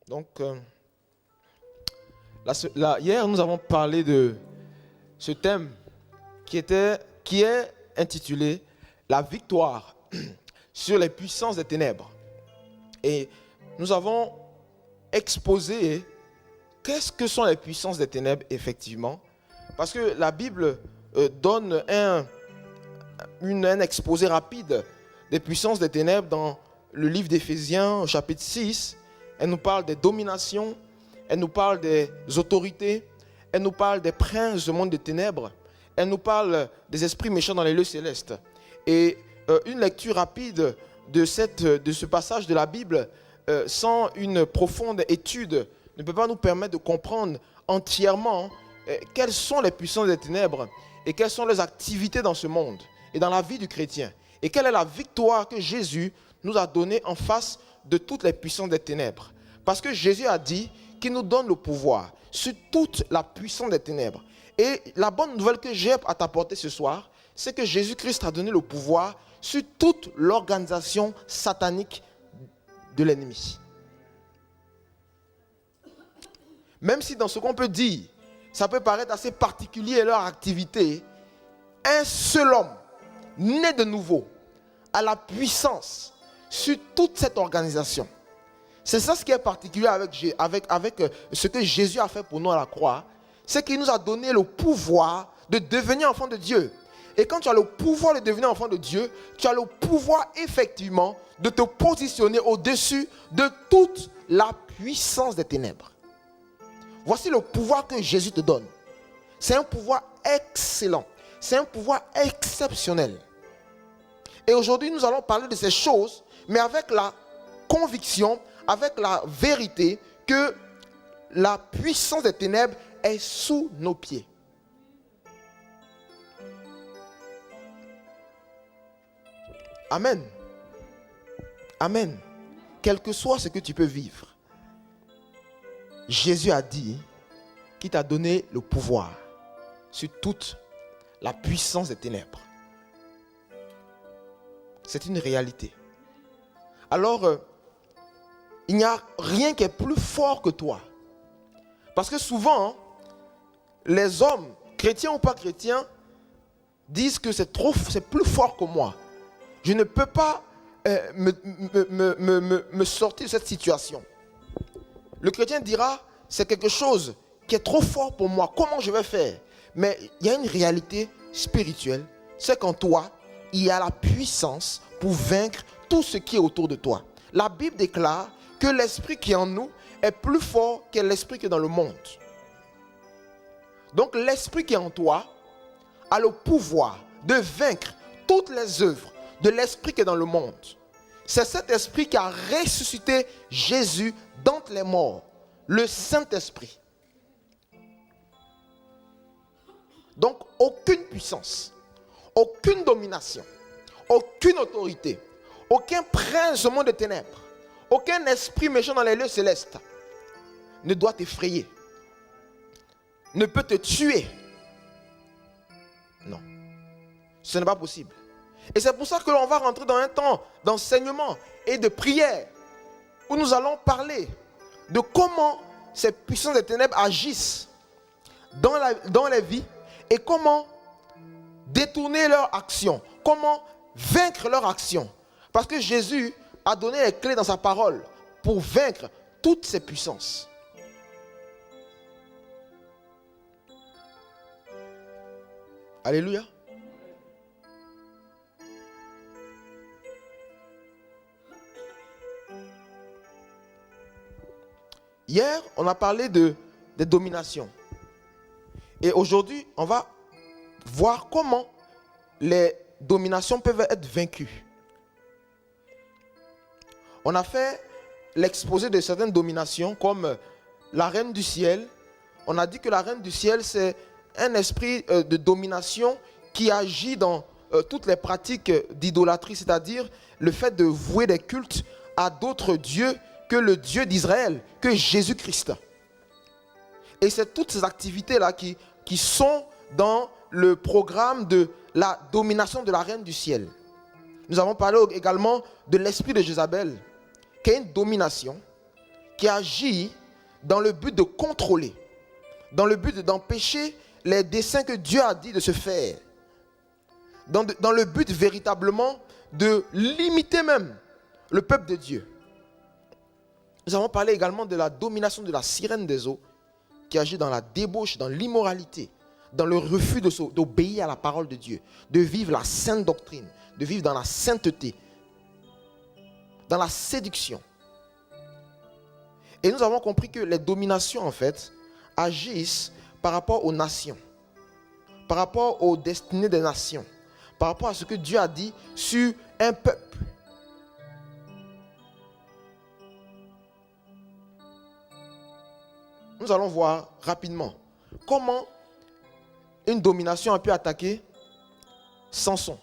Donc, hier, nous avons parlé de ce thème qui est intitulé « La victoire sur les puissances des ténèbres ». Et nous avons exposé qu'est-ce que sont les puissances des ténèbres, effectivement. Parce que la Bible donne un exposé rapide des puissances des ténèbres dans le livre d'Éphésiens, au chapitre 6. Elle nous parle des dominations, elle nous parle des autorités, elle nous parle des princes du monde des ténèbres, elle nous parle des esprits méchants dans les lieux célestes. Et une lecture rapide de ce passage de la Bible, sans une profonde étude, ne peut pas nous permettre de comprendre entièrement quelles sont les puissances des ténèbres et quelles sont les activités dans ce monde et dans la vie du chrétien. Et quelle est la victoire que Jésus nous a donnée en face de toutes les puissances des ténèbres. Parce que Jésus a dit qu'il nous donne le pouvoir sur toute la puissance des ténèbres. Et la bonne nouvelle que j'ai à t'apporter ce soir, c'est que Jésus-Christ a donné le pouvoir sur toute l'organisation satanique de l'ennemi. Même si dans ce qu'on peut dire, ça peut paraître assez particulier leur activité, un seul homme, né de nouveau, a la puissance sur toute cette organisation. C'est ça ce qui est particulier avec ce que Jésus a fait pour nous à la croix, c'est qu'il nous a donné le pouvoir de devenir enfant de Dieu. Et quand tu as le pouvoir de devenir enfant de Dieu, tu as le pouvoir effectivement de te positionner au-dessus de toute la puissance des ténèbres. Voici le pouvoir que Jésus te donne. C'est un pouvoir excellent. C'est un pouvoir exceptionnel. Et aujourd'hui, nous allons parler de ces choses, mais avec la conviction, avec la vérité que la puissance des ténèbres est sous nos pieds. Amen. Amen. Quel que soit ce que tu peux vivre, Jésus a dit qu'il t'a donné le pouvoir sur toute la puissance des ténèbres. C'est une réalité. Alors, il n'y a rien qui est plus fort que toi. Parce que souvent, les hommes, chrétiens ou pas chrétiens, disent que c'est plus fort que moi. Je ne peux pas me sortir de cette situation. Le chrétien dira, c'est quelque chose qui est trop fort pour moi. Comment je vais faire? Mais il y a une réalité spirituelle. C'est qu'en toi, il y a la puissance pour vaincre tout ce qui est autour de toi. La Bible déclare que l'esprit qui est en nous est plus fort que l'esprit qui est dans le monde. Donc l'esprit qui est en toi a le pouvoir de vaincre toutes les œuvres de l'esprit qui est dans le monde. C'est cet esprit qui a ressuscité Jésus d'entre les morts, le Saint-Esprit. Donc aucune puissance, aucune domination, aucune autorité, aucun prince du monde des ténèbres, aucun esprit méchant dans les lieux célestes ne doit t'effrayer, ne peut te tuer. Non, ce n'est pas possible. Et c'est pour ça que l'on va rentrer dans un temps d'enseignement et de prière où nous allons parler de comment ces puissances des ténèbres agissent dans les vies et comment détourner leur action, comment vaincre leur action. Parce que Jésus a donné les clés dans sa parole pour vaincre toutes ces puissances. Alléluia. Hier, on a parlé des dominations. Et aujourd'hui, on va voir comment les dominations peuvent être vaincues. On a fait l'exposé de certaines dominations comme la reine du ciel. On a dit que la reine du ciel, c'est un esprit de domination qui agit dans toutes les pratiques d'idolâtrie, c'est-à-dire le fait de vouer des cultes à d'autres dieux que le Dieu d'Israël, que Jésus-Christ. Et c'est toutes ces activités-là qui sont dans le programme de la domination de la reine du ciel. Nous avons parlé également de l'esprit de Jézabel, qui est une domination qui agit dans le but de contrôler, dans le but d'empêcher les desseins que Dieu a dit de se faire, dans le but véritablement de limiter même le peuple de Dieu. Nous avons parlé également de la domination de la sirène des eaux qui agit dans la débauche, dans l'immoralité, dans le refus d'obéir à la parole de Dieu, de vivre la sainte doctrine, de vivre dans la sainteté, dans la séduction. Et nous avons compris que les dominations, en fait, agissent par rapport aux nations, par rapport aux destinées des nations, par rapport à ce que Dieu a dit sur un peuple. Nous allons voir rapidement comment une domination a pu attaquer Samson,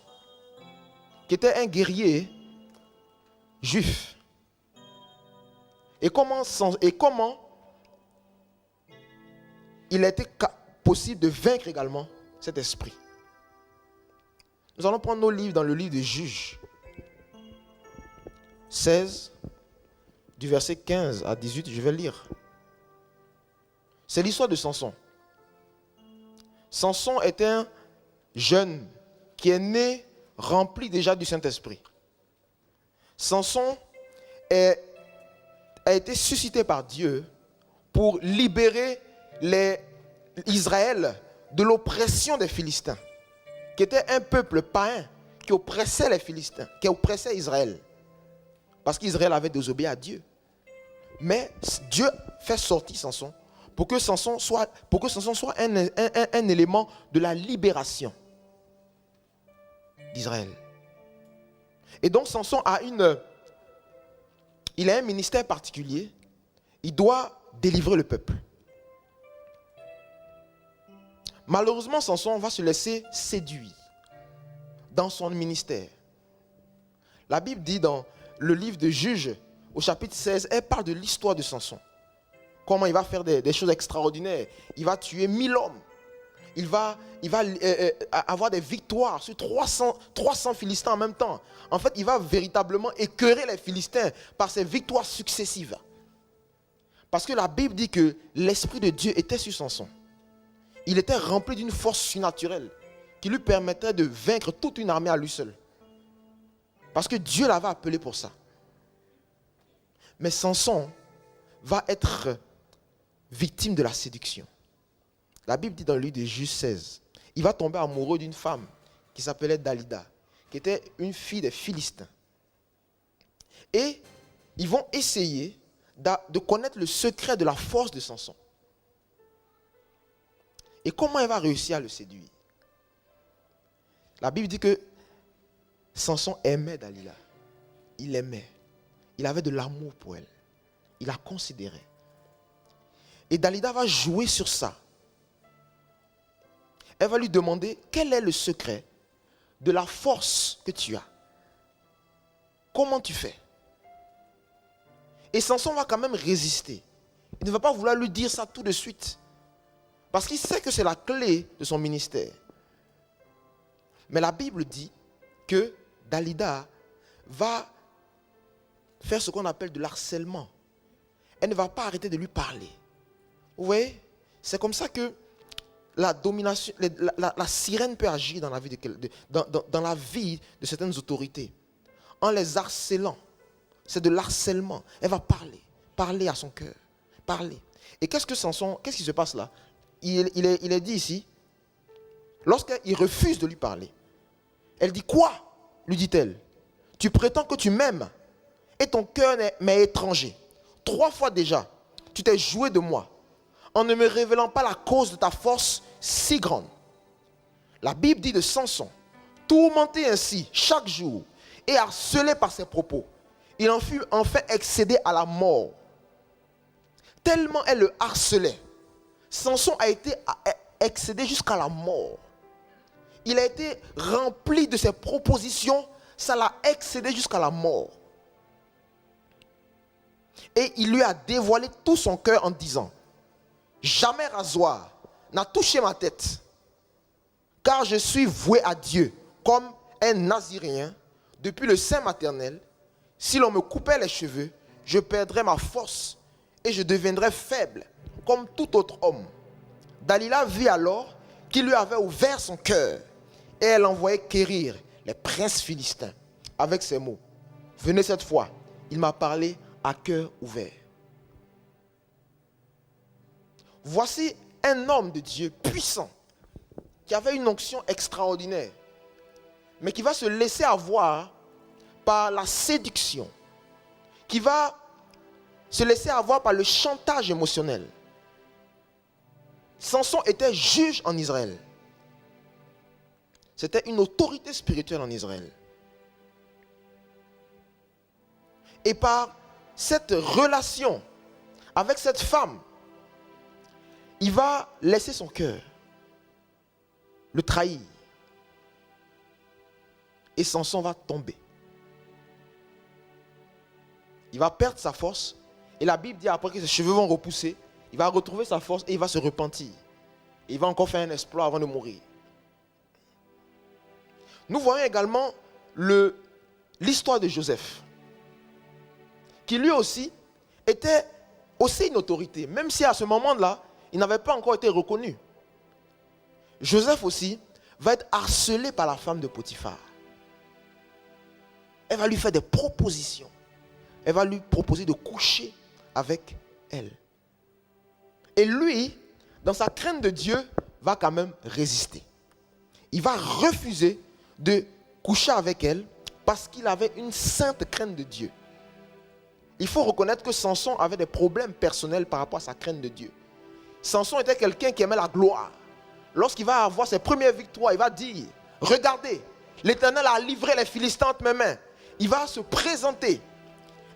qui était un guerrier juif. Et comment il a été possible de vaincre également cet esprit. Nous allons prendre nos livres dans le livre des Juges 16, du verset 15 à 18, je vais lire. C'est l'histoire de Samson. Samson est un jeune qui est né rempli déjà du Saint-Esprit. Samson a été suscité par Dieu pour libérer Israël de l'oppression des Philistins, qui était un peuple païen qui oppressait les Philistins, qui oppressait Israël, parce qu'Israël avait désobéi à Dieu. Mais Dieu fait sortir Samson pour que Samson soit un élément de la libération d'Israël. Et donc Samson a un ministère particulier. Il doit délivrer le peuple. Malheureusement, Samson va se laisser séduire dans son ministère. La Bible dit dans le livre de Juges, au chapitre 16, elle parle de l'histoire de Samson. Comment il va faire des choses extraordinaires. Il va tuer 1000 hommes. Il va avoir des victoires sur 300 Philistins en même temps. En fait, il va véritablement écœurer les Philistins par ses victoires successives. Parce que la Bible dit que l'Esprit de Dieu était sur Samson. Il était rempli d'une force surnaturelle qui lui permettait de vaincre toute une armée à lui seul. Parce que Dieu l'avait appelé pour ça. Mais Samson va être victime de la séduction. La Bible dit dans le livre de Juges 16, il va tomber amoureux d'une femme qui s'appelait Dalida, qui était une fille des Philistins. Et ils vont essayer de connaître le secret de la force de Samson. Et comment elle va réussir à le séduire? La Bible dit que Samson aimait Dalila. Il l'aimait. Il avait de l'amour pour elle. Il la considérait. Et Dalila va jouer sur ça. Elle va lui demander quel est le secret de la force que tu as. Comment tu fais? Et Samson va quand même résister. Il ne va pas vouloir lui dire ça tout de suite. Parce qu'il sait que c'est la clé de son ministère. Mais la Bible dit que Dalila va faire ce qu'on appelle de l'harcèlement. Elle ne va pas arrêter de lui parler. Vous voyez? C'est comme ça que la domination, la sirène peut agir dans la vie dans la vie de certaines autorités. En les harcelant. C'est de l'harcèlement. Elle va parler à son cœur. Parler. Et qu'est-ce qui se passe là? Il est dit ici, lorsqu'il refuse de lui parler, elle dit quoi? Lui dit-elle. Tu prétends que tu m'aimes et ton cœur m'est étranger. 3 fois déjà, tu t'es joué de moi en ne me révélant pas la cause de ta force si grande. La Bible dit de Samson, tourmenté ainsi chaque jour et harcelé par ses propos, il en fut enfin excédé à la mort. Tellement elle le harcelait, Samson a été excédé jusqu'à la mort. Il a été rempli de ses propositions, ça l'a excédé jusqu'à la mort. Et il lui a dévoilé tout son cœur en disant, jamais rasoir n'a touché ma tête, car je suis voué à Dieu comme un naziréen depuis le sein maternel. Si l'on me coupait les cheveux, je perdrais ma force et je deviendrai faible comme tout autre homme. Dalila vit alors qu'il lui avait ouvert son cœur et elle envoyait quérir les princes philistins avec ces mots. Venez cette fois, il m'a parlé à cœur ouvert. Voici un homme de Dieu puissant qui avait une onction extraordinaire, mais qui va se laisser avoir par la séduction, qui va se laisser avoir par le chantage émotionnel. Samson était juge en Israël. C'était une autorité spirituelle en Israël. Et par cette relation avec cette femme, il va laisser son cœur, le trahir. Et Samson va tomber. Il va perdre sa force. Et la Bible dit après que ses cheveux vont repousser, il va retrouver sa force et il va se repentir. Et il va encore faire un exploit avant de mourir. Nous voyons également l'histoire de Joseph, qui lui aussi était aussi une autorité, même si à ce moment-là, il n'avait pas encore été reconnu. Joseph aussi va être harcelé par la femme de Potiphar. Elle va lui faire des propositions. Elle va lui proposer de coucher avec elle. Et lui, dans sa crainte de Dieu, va quand même résister. Il va refuser de coucher avec elle parce qu'il avait une sainte crainte de Dieu. Il faut reconnaître que Samson avait des problèmes personnels par rapport à sa crainte de Dieu. Samson était quelqu'un qui aimait la gloire. Lorsqu'il va avoir ses premières victoires, il va dire, regardez, l'Éternel a livré les Philistins entre mes mains. Il va se présenter.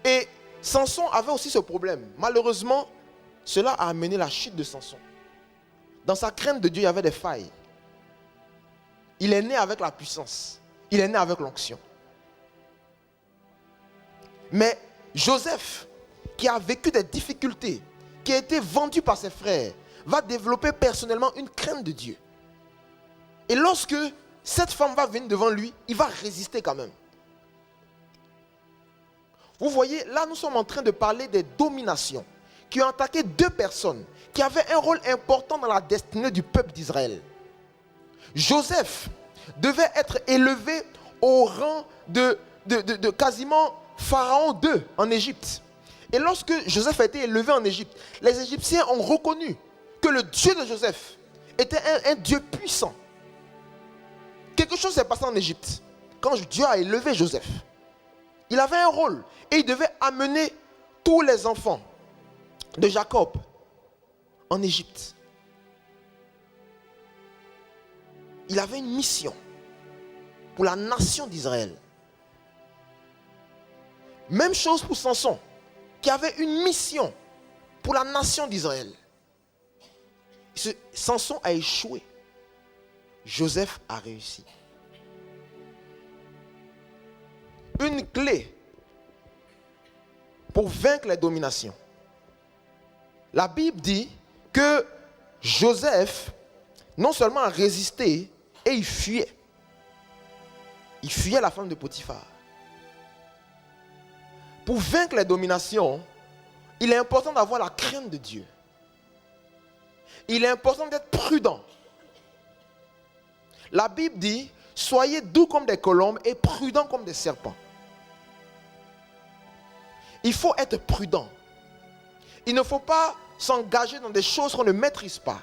Et Samson avait aussi ce problème. Malheureusement, cela a amené la chute de Samson. Dans sa crainte de Dieu, il y avait des failles. Il est né avec la puissance. Il est né avec l'onction. Mais Joseph, qui a vécu des difficultés, qui a été vendu par ses frères, va développer personnellement une crainte de Dieu. Et lorsque cette femme va venir devant lui, il va résister quand même. Vous voyez, là nous sommes en train de parler des dominations qui ont attaqué deux personnes qui avaient un rôle important dans la destinée du peuple d'Israël. Joseph devait être élevé au rang de quasiment Pharaon II en Égypte. Et lorsque Joseph a été élevé en Égypte, les Égyptiens ont reconnu que le Dieu de Joseph était un Dieu puissant. Quelque chose s'est passé en Égypte quand Dieu a élevé Joseph. Il avait un rôle et il devait amener tous les enfants de Jacob en Égypte. Il avait une mission pour la nation d'Israël. Même chose pour Samson, qui avait une mission pour la nation d'Israël. Samson a échoué. Joseph a réussi. Une clé pour vaincre les dominations. La Bible dit que Joseph, non seulement a résisté, et il fuyait. Il fuyait la femme de Potiphar. Pour vaincre les dominations, il est important d'avoir la crainte de Dieu. Il est important d'être prudent. La Bible dit, soyez doux comme des colombes et prudents comme des serpents. Il faut être prudent. Il ne faut pas s'engager dans des choses qu'on ne maîtrise pas.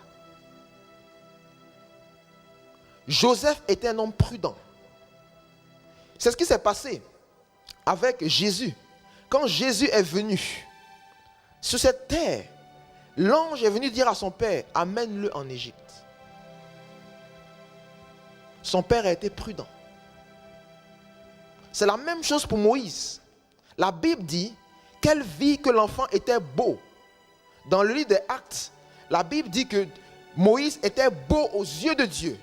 Joseph était un homme prudent. C'est ce qui s'est passé avec Jésus. Quand Jésus est venu sur cette terre, l'ange est venu dire à son père, amène-le en Égypte. Son père a été prudent. C'est la même chose pour Moïse. La Bible dit qu'elle vit que l'enfant était beau. Dans le livre des Actes, la Bible dit que Moïse était beau aux yeux de Dieu.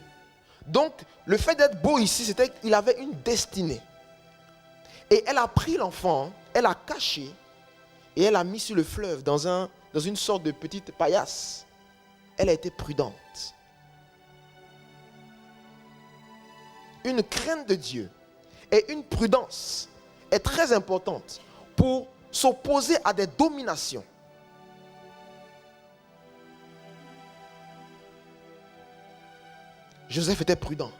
Donc, le fait d'être beau ici, c'était qu'il avait une destinée. Et elle a pris l'enfant, elle l'a caché et elle l'a mis sur le fleuve dans une sorte de petite paillasse. Elle a été prudente. Une crainte de Dieu et une prudence est très importante pour s'opposer à des dominations. Joseph était prudent.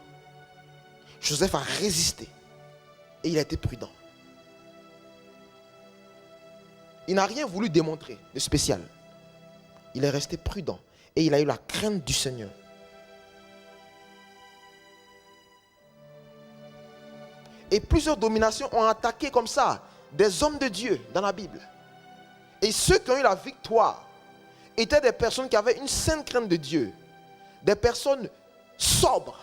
Joseph a résisté. Et il a été prudent. Il n'a rien voulu démontrer de spécial. Il est resté prudent. Et il a eu la crainte du Seigneur. Et plusieurs dominations ont attaqué comme ça des hommes de Dieu dans la Bible. Et ceux qui ont eu la victoire étaient des personnes qui avaient une sainte crainte de Dieu. Des personnes sobres.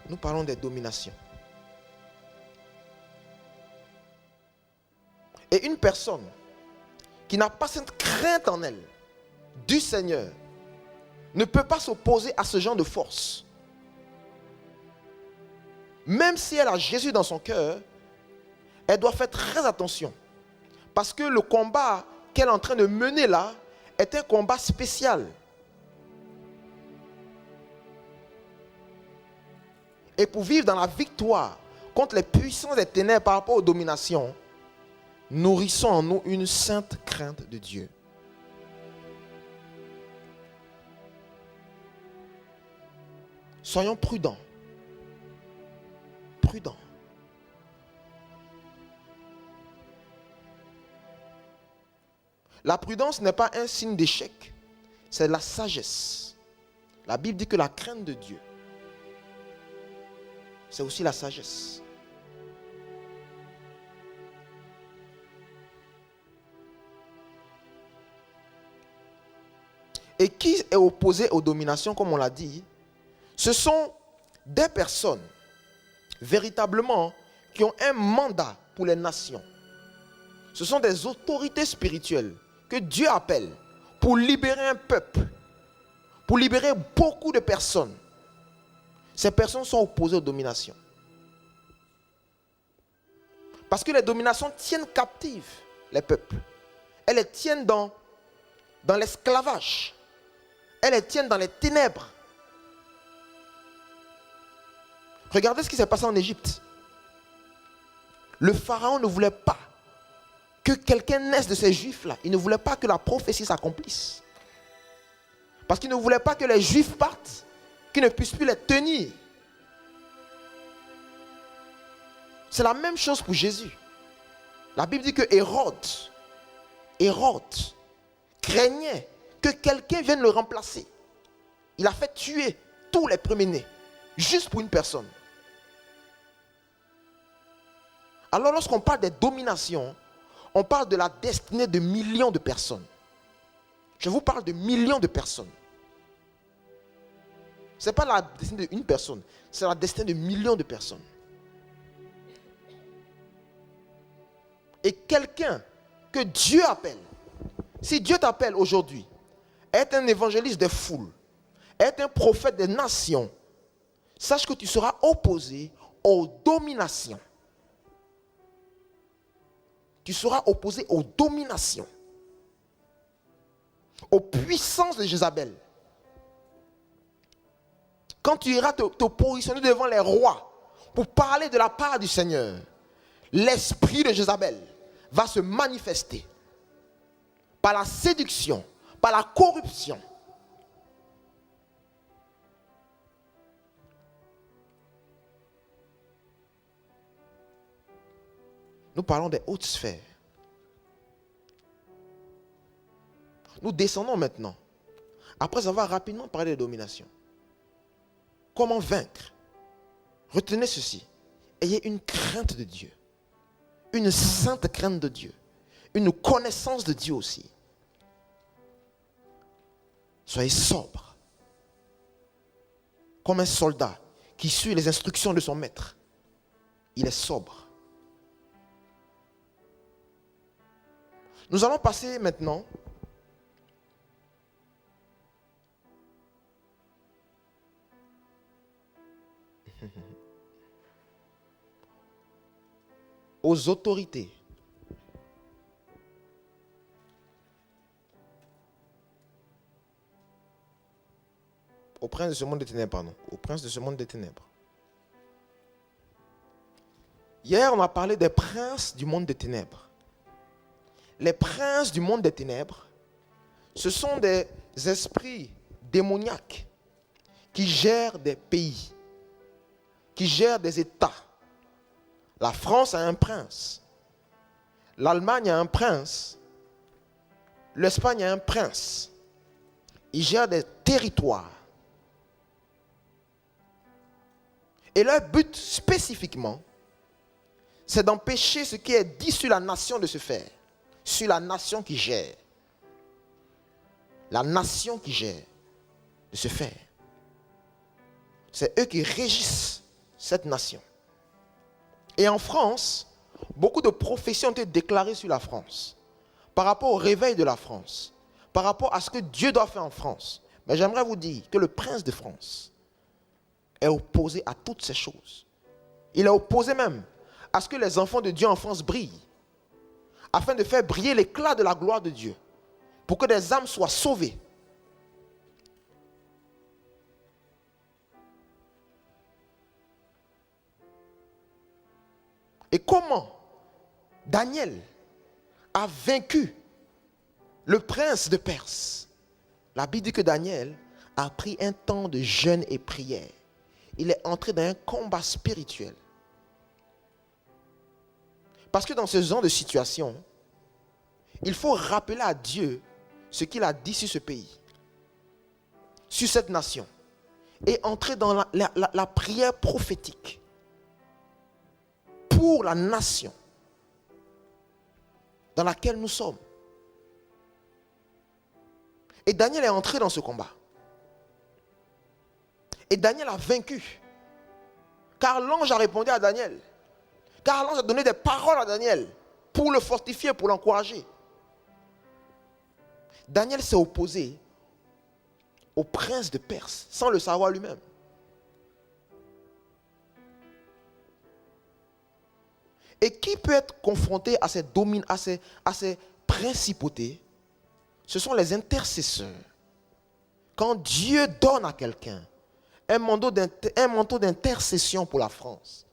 Nous parlons des dominations. Et une personne qui n'a pas cette crainte en elle du Seigneur ne peut pas s'opposer à ce genre de force. Même si elle a Jésus dans son cœur, elle doit faire très attention. Parce que le combat qu'elle est en train de mener là est un combat spécial. Et pour vivre dans la victoire contre les puissances des ténèbres par rapport aux dominations, nourrissons en nous une sainte crainte de Dieu. Soyons prudents. Prudents. La prudence n'est pas un signe d'échec, c'est la sagesse. La Bible dit que la crainte de Dieu, c'est aussi la sagesse. Et qui est opposé aux dominations, comme on l'a dit, ce sont des personnes véritablement qui ont un mandat pour les nations. Ce sont des autorités spirituelles que Dieu appelle pour libérer un peuple, pour libérer beaucoup de personnes. Ces personnes sont opposées aux dominations. Parce que les dominations tiennent captifs les peuples. Elles les tiennent dans l'esclavage. Elles les tiennent dans les ténèbres. Regardez ce qui s'est passé en Égypte. Le pharaon ne voulait pas que quelqu'un naisse de ces juifs-là. Il ne voulait pas que la prophétie s'accomplisse. Parce qu'il ne voulait pas que les juifs partent, qu'ils ne puissent plus les tenir. C'est la même chose pour Jésus. La Bible dit que Hérode craignait que quelqu'un vienne le remplacer. Il a fait tuer tous les premiers-nés, juste pour une personne. Alors lorsqu'on parle des dominations, on parle de la destinée de millions de personnes. Je vous parle de millions de personnes. Ce n'est pas la destinée d'une personne, c'est la destinée de millions de personnes. Et quelqu'un que Dieu appelle, si Dieu t'appelle aujourd'hui, être un évangéliste des foules, être un prophète des nations, sache que tu seras opposé aux dominations. Tu seras opposé aux dominations, aux puissances de Jézabel. Quand tu iras te positionner devant les rois pour parler de la part du Seigneur, l'esprit de Jézabel va se manifester par la séduction, par la corruption. Nous parlons des hautes sphères. Nous descendons maintenant, après avoir rapidement parlé de domination. Comment vaincre? Retenez ceci. Ayez une crainte de Dieu. Une sainte crainte de Dieu. Une connaissance de Dieu aussi. Soyez sobre. Comme un soldat qui suit les instructions de son maître. Il est sobre. Nous allons passer maintenant aux autorités. Au prince de ce monde des ténèbres, pardon. Au prince de ce monde des ténèbres. Hier, on a parlé des princes du monde des ténèbres. Les princes du monde des ténèbres, ce sont des esprits démoniaques qui gèrent des pays, qui gèrent des États. La France a un prince. L'Allemagne a un prince. L'Espagne a un prince. Ils gèrent des territoires. Et leur but spécifiquement, c'est d'empêcher ce qui est dit sur la nation de se faire. Sur la nation qui gère. La nation qui gère de se faire. C'est eux qui régissent cette nation. Et en France, beaucoup de prophéties ont été déclarées sur la France. Par rapport au réveil de la France. Par rapport à ce que Dieu doit faire en France. Mais j'aimerais vous dire que le prince de France est opposé à toutes ces choses. Il est opposé même à ce que les enfants de Dieu en France brillent. Afin de faire briller l'éclat de la gloire de Dieu. Pour que des âmes soient sauvées. Et comment Daniel a vaincu le prince de Perse? La Bible dit que Daniel a pris un temps de jeûne et prière. Il est entré dans un combat spirituel. Parce que dans ce genre de situation, il faut rappeler à Dieu ce qu'il a dit sur ce pays, sur cette nation, et entrer dans la prière prophétique pour la nation dans laquelle nous sommes. Et Daniel est entré dans ce combat. Et Daniel a vaincu. Car l'ange a répondu à Daniel. Car l'ange a donné des paroles à Daniel pour le fortifier, pour l'encourager. Daniel s'est opposé au prince de Perse sans le savoir lui-même. Et qui peut être confronté à ces principautés? Ce sont les intercesseurs. Quand Dieu donne à quelqu'un un manteau d'intercession pour la France,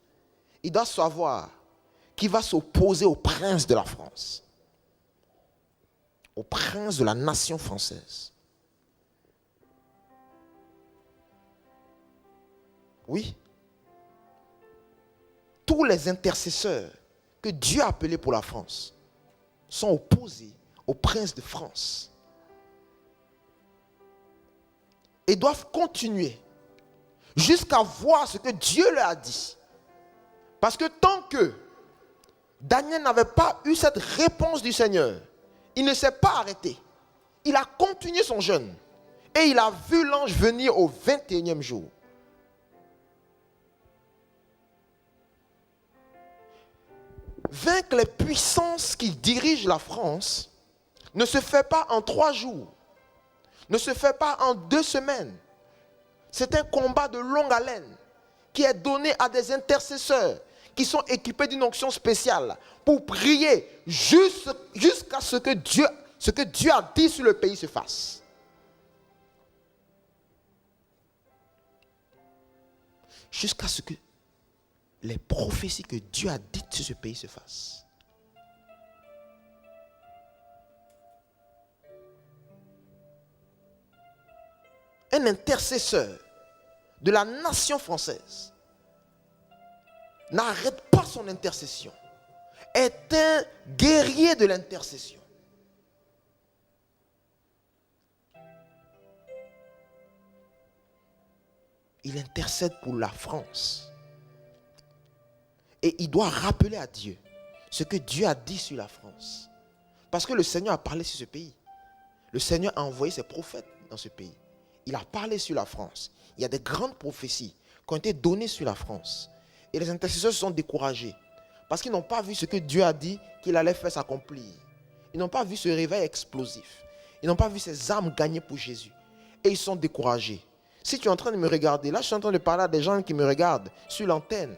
il doit savoir qu'il va s'opposer au prince de la France, au prince de la nation française. Oui. Tous les intercesseurs que Dieu a appelés pour la France sont opposés au prince de France. Et doivent continuer jusqu'à voir ce que Dieu leur a dit. Parce que tant que Daniel n'avait pas eu cette réponse du Seigneur, il ne s'est pas arrêté. Il a continué son jeûne. Et il a vu l'ange venir au 21e jour. Vaincre les puissances qui dirigent la France ne se fait pas en 3 jours, ne se fait pas en 2 semaines. C'est un combat de longue haleine qui est donné à des intercesseurs qui sont équipés d'une onction spéciale pour prier jusqu'à ce que Dieu a dit sur le pays se fasse. Jusqu'à ce que les prophéties que Dieu a dites sur ce pays se fassent. Un intercesseur de la nation française n'arrête pas son intercession, est un guerrier de l'intercession. Il intercède pour la France. Et il doit rappeler à Dieu ce que Dieu a dit sur la France. Parce que le Seigneur a parlé sur ce pays. Le Seigneur a envoyé ses prophètes dans ce pays. Il a parlé sur la France. Il y a des grandes prophéties qui ont été données sur la France. Et les intercesseurs se sont découragés. Parce qu'ils n'ont pas vu ce que Dieu a dit qu'il allait faire s'accomplir. Ils n'ont pas vu ce réveil explosif. Ils n'ont pas vu ces âmes gagnées pour Jésus. Et ils sont découragés. Si tu es en train de me regarder, là je suis en train de parler à des gens qui me regardent sur l'antenne.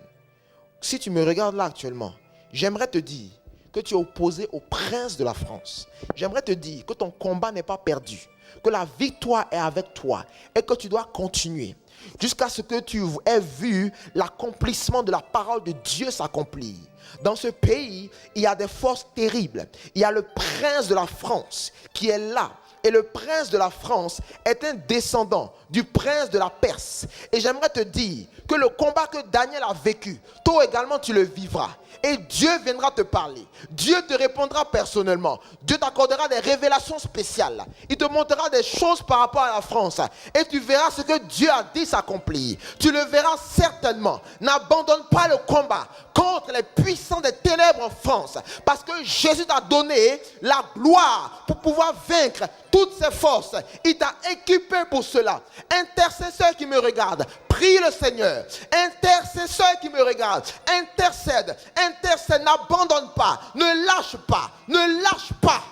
Si tu me regardes là actuellement, j'aimerais te dire que tu es opposé au prince de la France. J'aimerais te dire que ton combat n'est pas perdu. que la victoire est avec toi et que tu dois continuer jusqu'à ce que tu aies vu l'accomplissement de la parole de Dieu s'accomplir. Dans ce pays, il y a des forces terribles. Il y a le prince de la France qui est là. Et le prince de la France est un descendant du prince de la Perse. Et j'aimerais te dire que le combat que Daniel a vécu, toi également tu le vivras. Et Dieu viendra te parler. Dieu te répondra personnellement. Dieu t'accordera des révélations spéciales. Il te montrera des choses par rapport à la France. Et tu verras ce que Dieu a dit s'accomplir. Tu le verras certainement. N'abandonne pas le combat contre les puissants des ténèbres en France. Parce que Jésus t'a donné la gloire pour pouvoir vaincre toutes ces forces. Il t'a équipé pour cela. Intercesseur qui me regarde, prie le Seigneur. Intercesseur qui me regarde, intercède. Intercède, n'abandonne pas, ne lâche pas, ne lâche pas,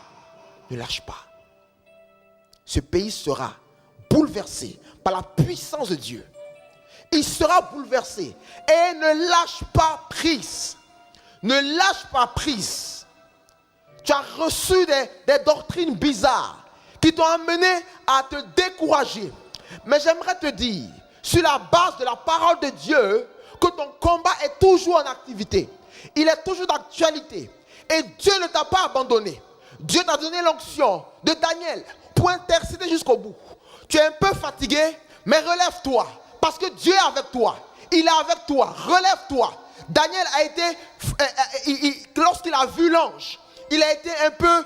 ne lâche pas. Ce pays sera bouleversé par la puissance de Dieu. Il sera bouleversé et ne lâche pas prise. Ne lâche pas prise. Tu as reçu des doctrines bizarres qui t'ont amené à te décourager. Mais j'aimerais te dire, sur la base de la parole de Dieu, que ton combat est toujours en activité. Il est toujours d'actualité. Et Dieu ne t'a pas abandonné. Dieu t'a donné l'onction de Daniel pour intercéder jusqu'au bout. Tu es un peu fatigué, mais relève-toi. Parce que Dieu est avec toi. Il est avec toi. Relève-toi. Daniel a été, lorsqu'il a vu l'ange, il a été un peu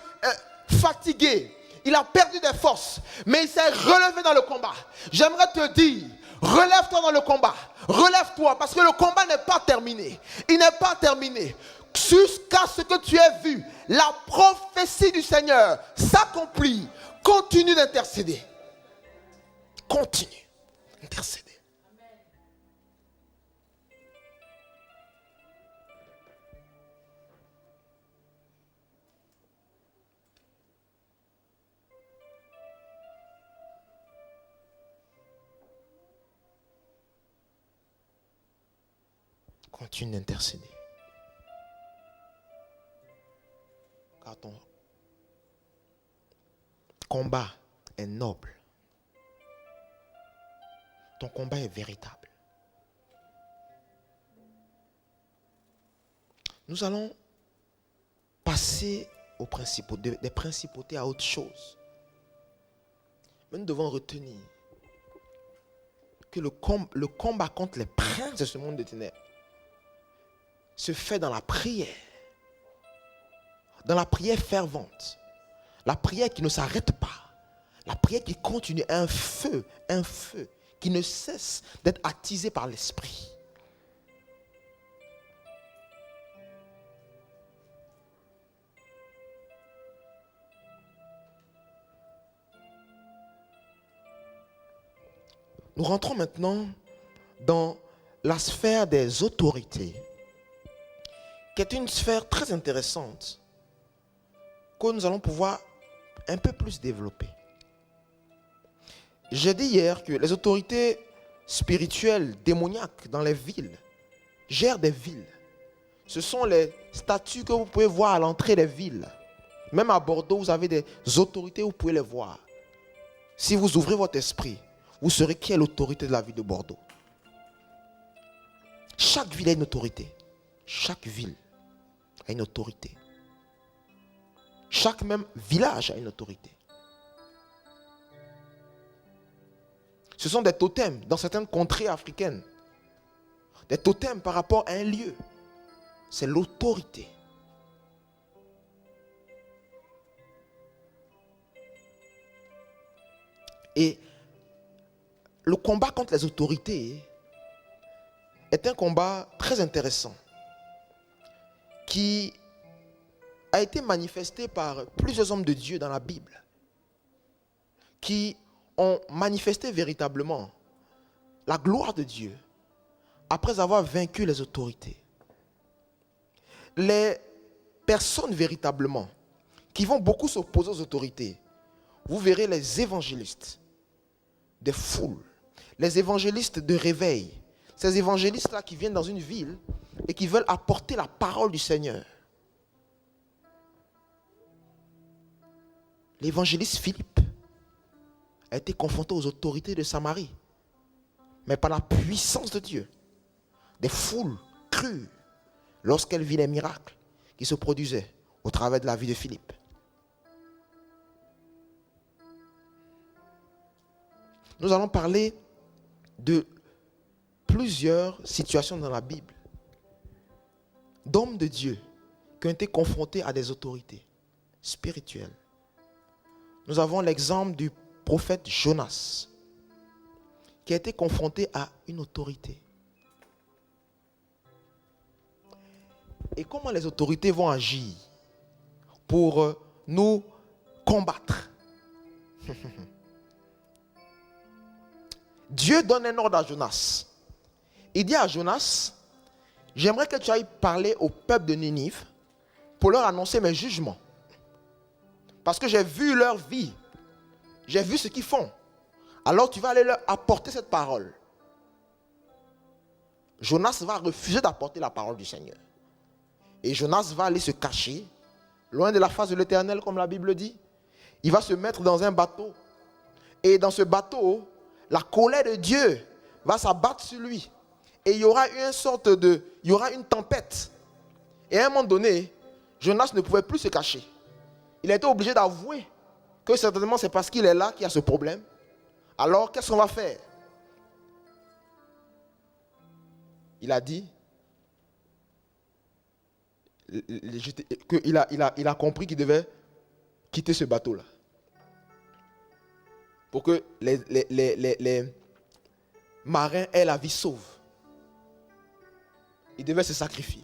fatigué. Il a perdu des forces. Mais il s'est relevé dans le combat. J'aimerais te dire, relève-toi dans le combat. Relève-toi parce que le combat n'est pas terminé. Il n'est pas terminé. Jusqu'à ce que tu aies vu la prophétie du Seigneur s'accomplir. Continue d'intercéder. Continue d'intercéder. Continue d'intercéder. Car ton combat est noble. Ton combat est véritable. Nous allons passer aux principaux, des principautés à autre chose. Mais nous devons retenir que le combat contre les princes de ce monde de ténèbres se fait dans la prière. Dans la prière fervente. La prière qui ne s'arrête pas. La prière qui continue. Un feu qui ne cesse d'être attisé par l'esprit. Nous rentrons maintenant dans la sphère des autorités, qui est une sphère très intéressante que nous allons pouvoir un peu plus développer. J'ai dit hier que les autorités spirituelles démoniaques dans les villes gèrent des villes. Ce sont les statues que vous pouvez voir à l'entrée des villes. Même à Bordeaux, vous avez des autorités, vous pouvez les voir. Si vous ouvrez votre esprit, vous saurez qui est l'autorité de la ville de Bordeaux. Chaque ville a une autorité. Chaque ville a une autorité. Chaque même village a une autorité. Ce sont des totems dans certaines contrées africaines. Des totems par rapport à un lieu. C'est l'autorité. Et le combat contre les autorités est un combat très intéressant qui a été manifesté par plusieurs hommes de Dieu dans la Bible qui ont manifesté véritablement la gloire de Dieu après avoir vaincu les autorités. Les personnes véritablement qui vont beaucoup s'opposer aux autorités, vous verrez les évangélistes des foules, les évangélistes de réveil, ces évangélistes-là qui viennent dans une ville et qui veulent apporter la parole du Seigneur. L'évangéliste Philippe, a été confronté aux autorités de Samarie. Mais par la puissance de Dieu, des foules crurent lorsqu'elle vit les miracles qui se produisaient au travers de la vie de Philippe. Nous allons parler de plusieurs situations dans la Bible d'hommes de Dieu qui ont été confrontés à des autorités spirituelles. Nous avons l'exemple du prophète Jonas qui a été confronté à une autorité. Et comment les autorités vont agir pour nous combattre? Dieu donne un ordre à Jonas. Il dit à Jonas, j'aimerais que tu ailles parler au peuple de Ninive pour leur annoncer mes jugements. Parce que j'ai vu leur vie. J'ai vu ce qu'ils font. Alors tu vas aller leur apporter cette parole. Jonas va refuser d'apporter la parole du Seigneur. Et Jonas va aller se cacher loin de la face de l'Éternel, comme la Bible dit. Il va se mettre dans un bateau. Et dans ce bateau, la colère de Dieu va s'abattre sur lui. Et il y aura une tempête. Et à un moment donné, Jonas ne pouvait plus se cacher. Il a été obligé d'avouer que certainement c'est parce qu'il est là qu'il y a ce problème. Alors, qu'est-ce qu'on va faire? Il a dit qu'il a compris qu'il devait quitter ce bateau-là. Pour que les marins aient la vie sauve. Il devait se sacrifier.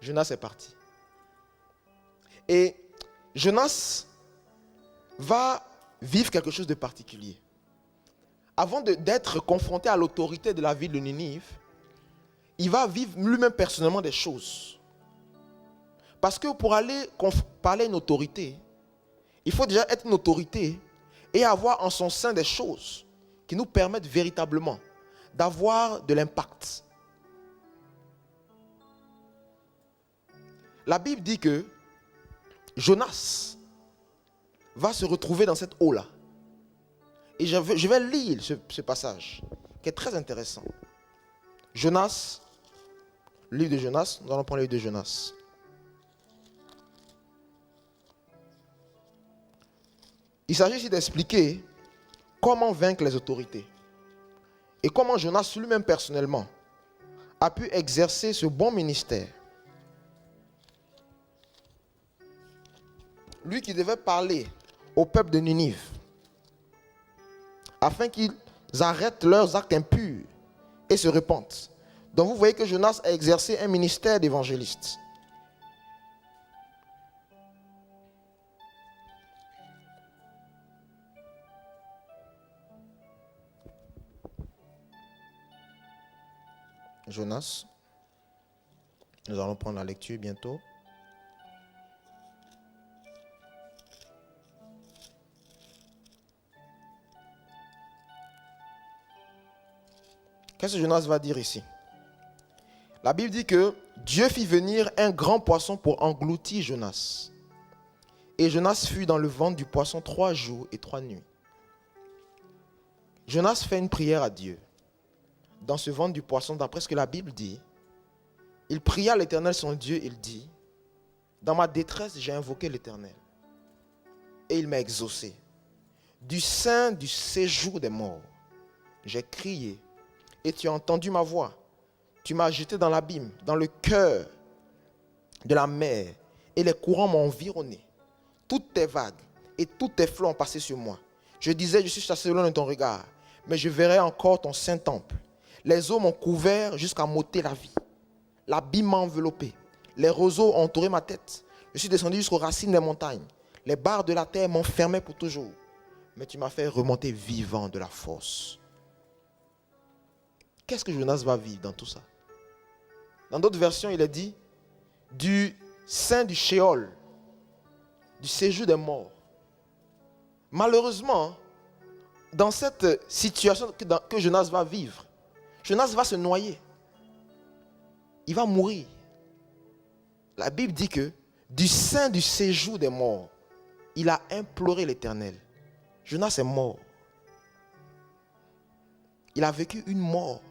Jonas est parti. Et Jonas va vivre quelque chose de particulier. Avant d'être confronté à l'autorité de la ville de Ninive, il va vivre lui-même personnellement des choses. Parce que pour aller parler à une autorité, il faut déjà être une autorité et avoir en son sein des choses qui nous permettent véritablement d'avoir de l'impact. La Bible dit que Jonas va se retrouver dans cette eau-là. Et je vais lire ce passage qui est très intéressant. Jonas, livre de Jonas, nous allons prendre le livre de Jonas. Il s'agit ici d'expliquer comment vaincre les autorités. Et comment Jonas lui-même personnellement a pu exercer ce bon ministère. Lui qui devait parler au peuple de Ninive afin qu'ils arrêtent leurs actes impurs et se repentent. Donc vous voyez que Jonas a exercé un ministère d'évangéliste. Jonas, nous allons prendre la lecture bientôt. Qu'est-ce que Jonas va dire ici? La Bible dit que Dieu fit venir un grand poisson pour engloutir Jonas. Et Jonas fut dans le ventre du poisson 3 jours et 3 nuits. Jonas fait une prière à Dieu. Dans ce ventre du poisson, d'après ce que la Bible dit, il pria l'Éternel son Dieu, il dit, dans ma détresse, j'ai invoqué l'Éternel. Et il m'a exaucé. Du sein du séjour des morts, j'ai crié, et tu as entendu ma voix. Tu m'as jeté dans l'abîme, dans le cœur de la mer, et les courants m'ont environné. Toutes tes vagues et tous tes flots ont passé sur moi. Je disais, je suis chassé loin de ton regard, mais je verrai encore ton saint temple. Les eaux m'ont couvert jusqu'à m'ôter la vie. L'abîme m'a enveloppé. Les roseaux ont entouré ma tête. Je suis descendu jusqu'aux racines des montagnes. Les barres de la terre m'enfermaient pour toujours. Mais tu m'as fait remonter vivant de la force. Qu'est-ce que Jonas va vivre dans tout ça? Dans d'autres versions, il est dit du sein du Sheol, du séjour des morts. Malheureusement, dans cette situation que Jonas va vivre, Jonas va se noyer. Il va mourir. La Bible dit que du sein du séjour des morts, il a imploré l'Éternel. Jonas est mort. Il a vécu une mort.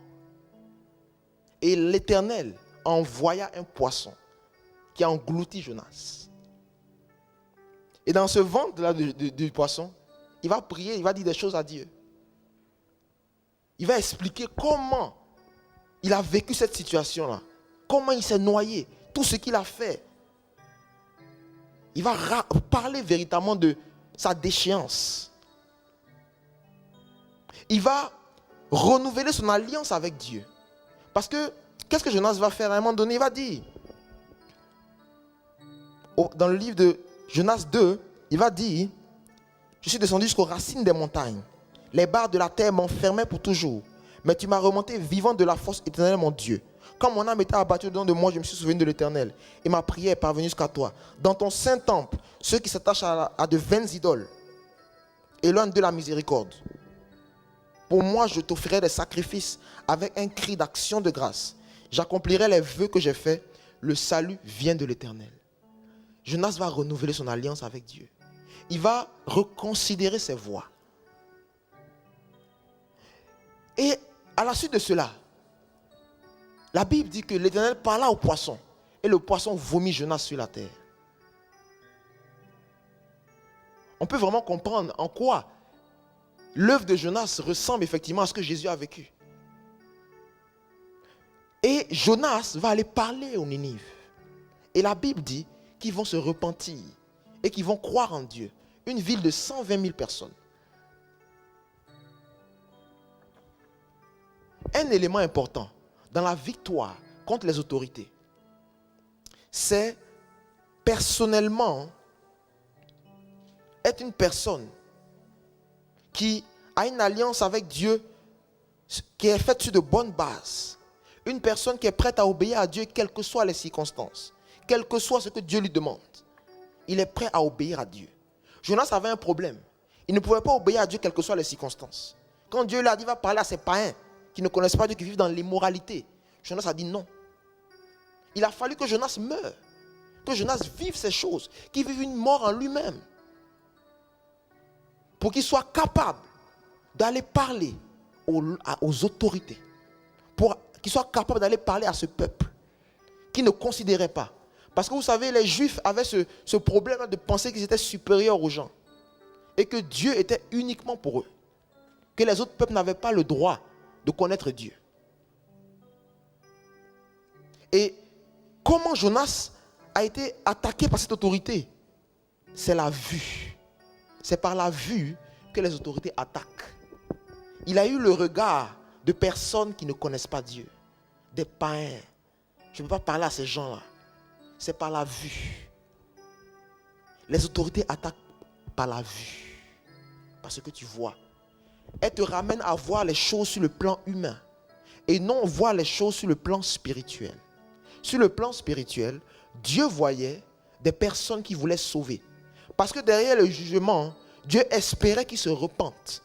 Et l'Éternel envoya un poisson qui a englouti Jonas. Et dans ce ventre-là du poisson, il va prier, il va dire des choses à Dieu. Il va expliquer comment il a vécu cette situation-là. Comment il s'est noyé. Tout ce qu'il a fait. Il va parler véritablement de sa déchéance. Il va renouveler son alliance avec Dieu. Parce que, qu'est-ce que Jonas va faire à un moment donné? Il va dire, dans le livre de Jonas 2, il va dire, je suis descendu jusqu'aux racines des montagnes. Les barres de la terre m'enfermaient pour toujours. Mais tu m'as remonté vivant de la force éternelle, mon Dieu. Quand mon âme était abattue au dedans de moi, je me suis souvenu de l'Éternel. Et ma prière est parvenue jusqu'à toi. Dans ton saint temple, ceux qui s'attachent à de vaines idoles, éloignent de la miséricorde. Pour moi, je t'offrirai des sacrifices avec un cri d'action de grâce. J'accomplirai les vœux que j'ai faits. Le salut vient de l'Éternel. Jonas va renouveler son alliance avec Dieu. Il va reconsidérer ses voies. Et à la suite de cela, la Bible dit que l'Éternel parla au poisson. Et le poisson vomit Jonas sur la terre. On peut vraiment comprendre en quoi l'œuvre de Jonas ressemble effectivement à ce que Jésus a vécu. Et Jonas va aller parler aux Ninive. Et la Bible dit qu'ils vont se repentir et qu'ils vont croire en Dieu. Une ville de 120 000 personnes. Un élément important dans la victoire contre les autorités, c'est personnellement être une personne qui a une alliance avec Dieu qui est faite sur de bonnes bases. Une personne qui est prête à obéir à Dieu quelles que soient les circonstances, quel que soit ce que Dieu lui demande. Il est prêt à obéir à Dieu. Jonas avait un problème. Il ne pouvait pas obéir à Dieu quelles que soient les circonstances. Quand Dieu lui a dit, va parler à ses païens qui ne connaissent pas Dieu, qui vivent dans l'immoralité, Jonas a dit non. Il a fallu que Jonas meure, que Jonas vive ces choses, qu'il vive une mort en lui-même, pour qu'il soit capable d'aller parler aux autorités, pour qu'il soit capable d'aller parler à ce peuple qui ne considérait pas. Parce que vous savez, les Juifs avaient ce problème de penser qu'ils étaient supérieurs aux gens et que Dieu était uniquement pour eux, que les autres peuples n'avaient pas le droit de connaître Dieu. Et comment Jonas a été attaqué par cette autorité? C'est la vue. C'est par la vue que les autorités attaquent. Il a eu le regard de personnes qui ne connaissent pas Dieu, des païens. Je ne peux pas parler à ces gens-là. C'est par la vue. Les autorités attaquent par la vue. Parce que tu vois. Elles te ramènent à voir les choses sur le plan humain et non voir les choses sur le plan spirituel. Sur le plan spirituel, Dieu voyait des personnes qui voulaient sauver. Parce que derrière le jugement, Dieu espérait qu'ils se repentent.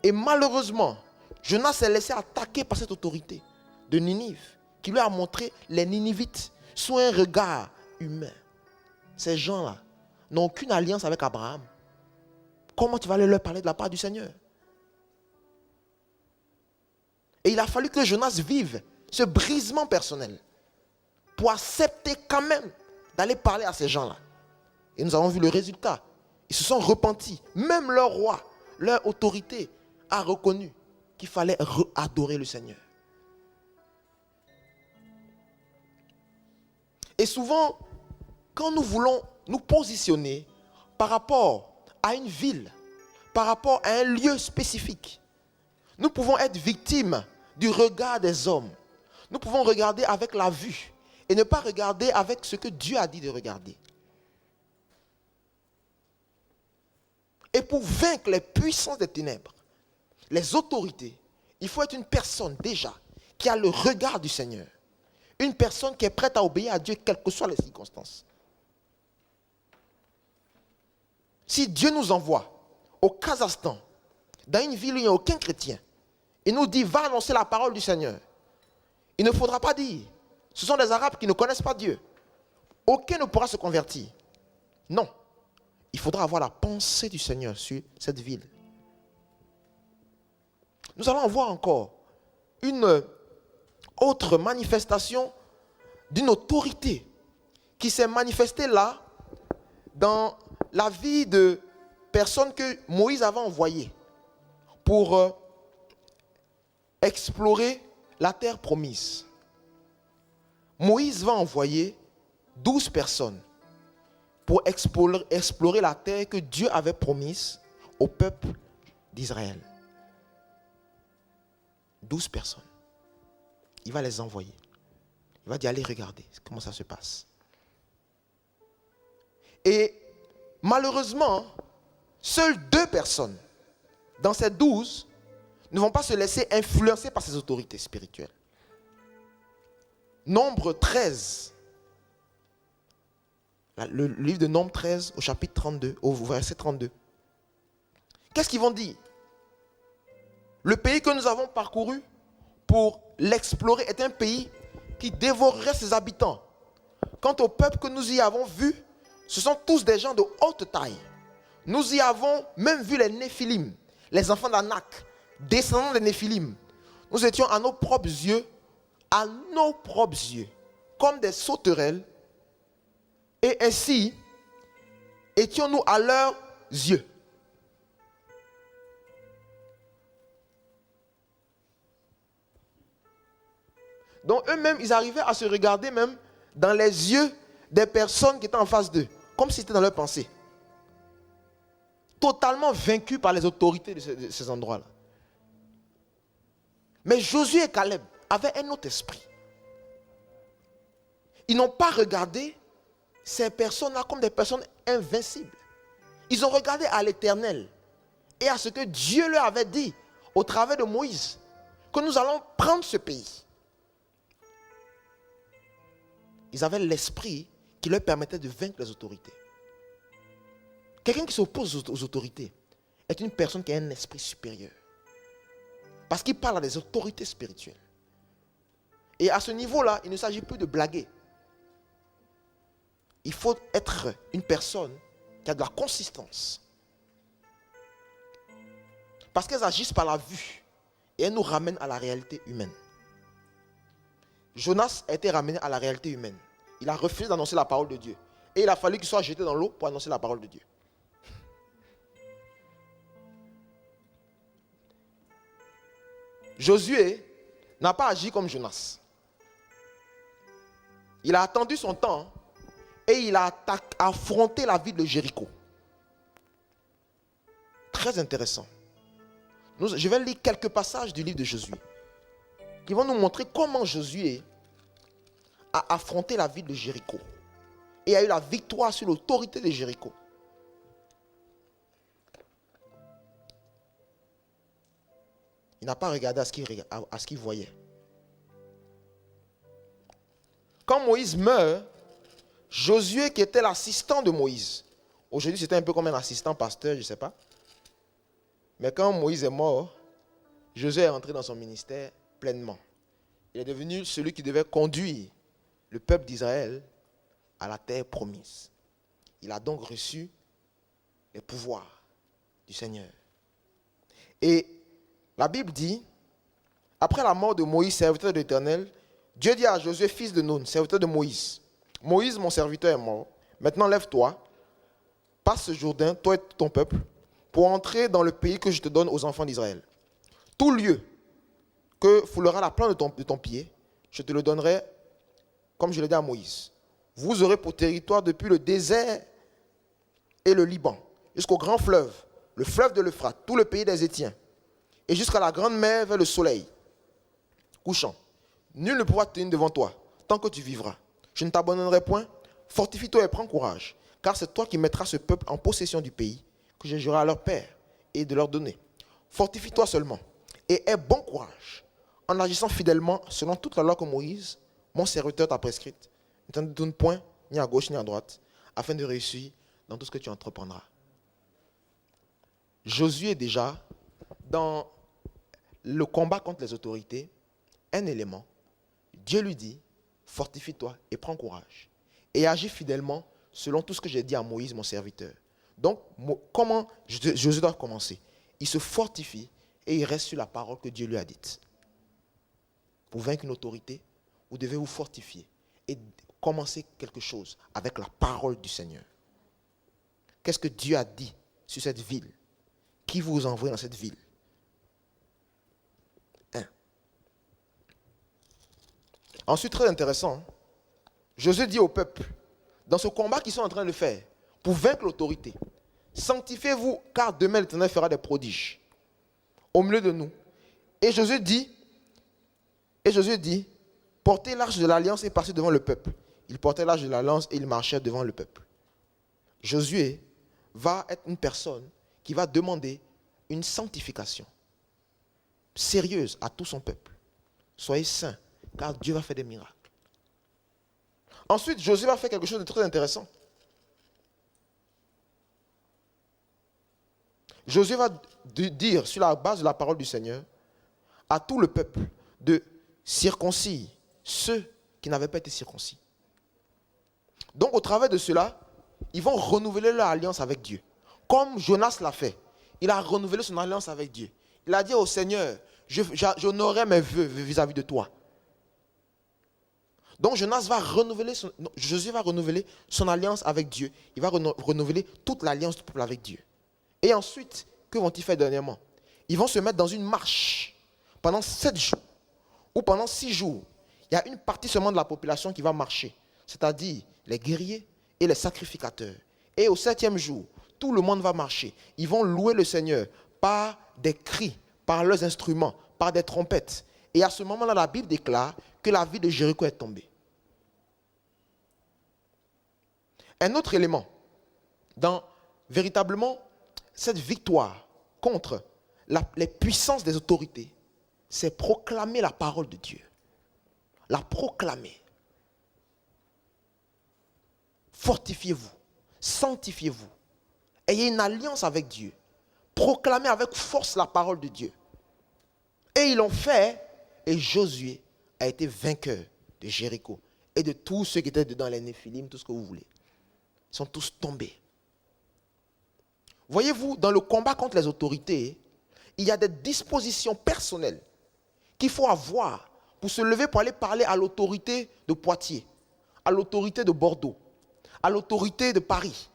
Et malheureusement, Jonas s'est laissé attaquer par cette autorité de Ninive, qui lui a montré les Ninivites sous un regard humain. Ces gens-là n'ont aucune alliance avec Abraham. Comment tu vas aller leur parler de la part du Seigneur? Et il a fallu que Jonas vive ce brisement personnel pour accepter quand même d'aller parler à ces gens-là. Et nous avons vu le résultat. Ils se sont repentis. Même leur roi, leur autorité a reconnu qu'il fallait adorer le Seigneur. Et souvent, quand nous voulons nous positionner par rapport à une ville, par rapport à un lieu spécifique, nous pouvons être victimes du regard des hommes. Nous pouvons regarder avec la vue et ne pas regarder avec ce que Dieu a dit de regarder. Et pour vaincre les puissances des ténèbres, les autorités, il faut être une personne déjà qui a le regard du Seigneur. Une personne qui est prête à obéir à Dieu quelles que soient les circonstances. Si Dieu nous envoie au Kazakhstan, dans une ville où il n'y a aucun chrétien, il nous dit, va annoncer la parole du Seigneur. Il ne faudra pas dire, ce sont des Arabes qui ne connaissent pas Dieu. Aucun ne pourra se convertir. Non. il faudra avoir la pensée du Seigneur sur cette ville. Nous allons voir encore une autre manifestation d'une autorité qui s'est manifestée là dans la vie de personnes que Moïse avait envoyées pour explorer la terre promise. Moïse va envoyer 12 personnes pour explorer la terre que Dieu avait promise au peuple d'Israël. 12 personnes. Il va les envoyer. Il va dire, allez regarder comment ça se passe. Et malheureusement, seules 2 personnes dans ces 12 ne vont pas se laisser influencer par ces autorités spirituelles. Nombre 13. Le livre de Nombre 13 au chapitre 32, au verset 32. Qu'est-ce qu'ils vont dire? Le pays que nous avons parcouru pour l'explorer est un pays qui dévorerait ses habitants. Quant au peuple que nous y avons vu, ce sont tous des gens de haute taille. Nous y avons même vu les Néphilim, les enfants d'Anak, descendants des Néphilim. Nous étions à nos propres yeux, comme des sauterelles, et ainsi étions-nous à leurs yeux. Donc eux-mêmes, ils arrivaient à se regarder même dans les yeux des personnes qui étaient en face d'eux, comme si c'était dans leur pensée. Totalement vaincus par les autorités de ces endroits-là. Mais Josué et Caleb avaient un autre esprit. Ils n'ont pas regardé ces personnes-là comme des personnes invincibles. Ils ont regardé à l'Éternel et à ce que Dieu leur avait dit au travers de Moïse, que nous allons prendre ce pays. Ils avaient l'esprit qui leur permettait de vaincre les autorités. Quelqu'un qui s'oppose aux autorités est une personne qui a un esprit supérieur. Parce qu'il parle à des autorités spirituelles. Et à ce niveau-là, il ne s'agit plus de blaguer. Il faut être une personne qui a de la consistance. Parce qu'elles agissent par la vue et elles nous ramènent à la réalité humaine. Jonas a été ramené à la réalité humaine. Il a refusé d'annoncer la parole de Dieu. Et il a fallu qu'il soit jeté dans l'eau pour annoncer la parole de Dieu. Josué n'a pas agi comme Jonas. Il a attendu son temps et il a affronté la ville de Jéricho. Très intéressant. Je vais lire quelques passages du livre de Josué qui vont nous montrer comment Josué a affronté la ville de Jéricho et a eu la victoire sur l'autorité de Jéricho. Il n'a pas regardé à ce qu'il voyait. Quand Moïse meurt, Josué, qui était l'assistant de Moïse, aujourd'hui c'était un peu comme un assistant pasteur, je ne sais pas. Mais quand Moïse est mort, Josué est entré dans son ministère pleinement. Il est devenu celui qui devait conduire le peuple d'Israël à la terre promise. Il a donc reçu les pouvoirs du Seigneur. Et la Bible dit, après la mort de Moïse, serviteur de l'Éternel, Dieu dit à Josué, fils de Nun, serviteur de Moïse, Moïse, mon serviteur, est mort. Maintenant, lève-toi, passe ce Jourdain, toi et ton peuple, pour entrer dans le pays que je te donne aux enfants d'Israël. Tout lieu que foulera la plante de ton pied, je te le donnerai, comme je l'ai dit à Moïse. Vous aurez pour territoire depuis le désert et le Liban, jusqu'au grand fleuve, le fleuve de l'Euphrate, tout le pays des Hétiens, et jusqu'à la grande mer vers le soleil couchant. Nul ne pourra te tenir devant toi, tant que tu vivras. Je ne t'abandonnerai point. Fortifie-toi et prends courage, car c'est toi qui mettras ce peuple en possession du pays que je jurerai à leur père et de leur donner. Fortifie-toi seulement et aie bon courage en agissant fidèlement selon toute la loi que Moïse, mon serviteur, t'a prescrite. Ne t'en détourne point, ni à gauche ni à droite, afin de réussir dans tout ce que tu entreprendras. Josué, déjà, dans le combat contre les autorités, un élément, Dieu lui dit, fortifie-toi et prends courage. Et agis fidèlement selon tout ce que j'ai dit à Moïse, mon serviteur. Donc, comment Josué doit commencer? Il se fortifie et il reste sur la parole que Dieu lui a dite. Pour vaincre une autorité, vous devez vous fortifier et commencer quelque chose avec la parole du Seigneur. Qu'est-ce que Dieu a dit sur cette ville? Qui vous envoie dans cette ville? Ensuite, très intéressant, Josué dit au peuple, dans ce combat qu'ils sont en train de faire, pour vaincre l'autorité, sanctifiez-vous, car demain l'Éternel fera des prodiges au milieu de nous. Et Josué dit, portez l'arche de l'alliance et passez devant le peuple. Il portait l'arche de l'alliance et il marchait devant le peuple. Josué va être une personne qui va demander une sanctification sérieuse à tout son peuple. Soyez saints, car Dieu va faire des miracles. Ensuite, Josué va faire quelque chose de très intéressant. Josué va dire, sur la base de la parole du Seigneur, à tout le peuple de circoncire ceux qui n'avaient pas été circoncis. Donc, au travers de cela, ils vont renouveler leur alliance avec Dieu. Comme Jonas l'a fait. Il a renouvelé son alliance avec Dieu. Il a dit au Seigneur, j'honorerai mes vœux vis-à-vis de toi. Donc Josué va renouveler son alliance avec Dieu. Il va renouveler toute l'alliance du peuple avec Dieu. Et ensuite, que vont-ils faire dernièrement? Ils vont se mettre dans une marche pendant 7 jours ou pendant 6 jours. Il y a une partie seulement de la population qui va marcher, c'est-à-dire les guerriers et les sacrificateurs. Et au 7e jour, tout le monde va marcher. Ils vont louer le Seigneur par des cris, par leurs instruments, par des trompettes. Et à ce moment-là, la Bible déclare que la ville de Jéricho est tombée. Un autre élément, dans véritablement cette victoire contre les puissances des autorités, c'est proclamer la parole de Dieu. La proclamer. Fortifiez-vous, sanctifiez-vous, ayez une alliance avec Dieu. Proclamez avec force la parole de Dieu. Et ils l'ont fait, et Josué a été vainqueur de Jéricho et de tous ceux qui étaient dedans, les Néphilim, tout ce que vous voulez. Ils sont tous tombés. Voyez-vous, dans le combat contre les autorités, il y a des dispositions personnelles qu'il faut avoir pour se lever, pour aller parler à l'autorité de Poitiers, à l'autorité de Bordeaux, à l'autorité de Paris,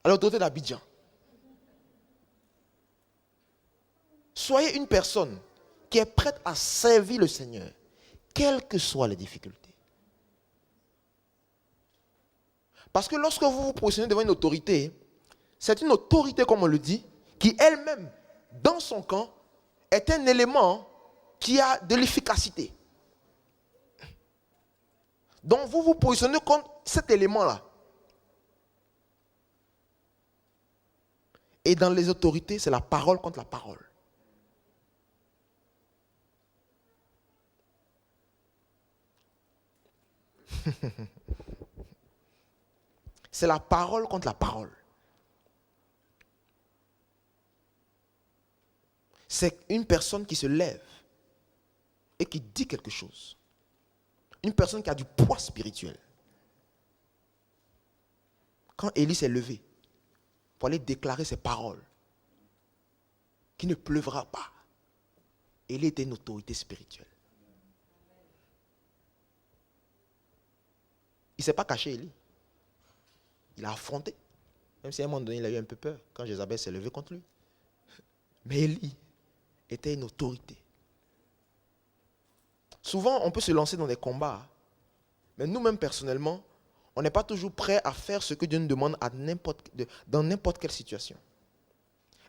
à l'autorité d'Abidjan. Soyez une personne qui est prête à servir le Seigneur, quelles que soient les difficultés. Parce que lorsque vous vous positionnez devant une autorité, c'est une autorité, comme on le dit, qui elle-même, dans son camp, est un élément qui a de l'efficacité. Donc vous vous positionnez contre cet élément-là. Et dans les autorités, c'est la parole contre la parole. C'est la parole contre la parole. C'est une personne qui se lève et qui dit quelque chose. Une personne qui a du poids spirituel. Quand Élie s'est levé pour aller déclarer ses paroles, qu'il ne pleuvra pas, Élie était une autorité spirituelle. Il ne s'est pas caché, Élie. Il a affronté. Même si à un moment donné, il a eu un peu peur quand Jézabel s'est levée contre lui. Mais Élie était une autorité. Souvent, on peut se lancer dans des combats, mais nous-mêmes, personnellement, on n'est pas toujours prêt à faire ce que Dieu nous demande dans n'importe quelle situation.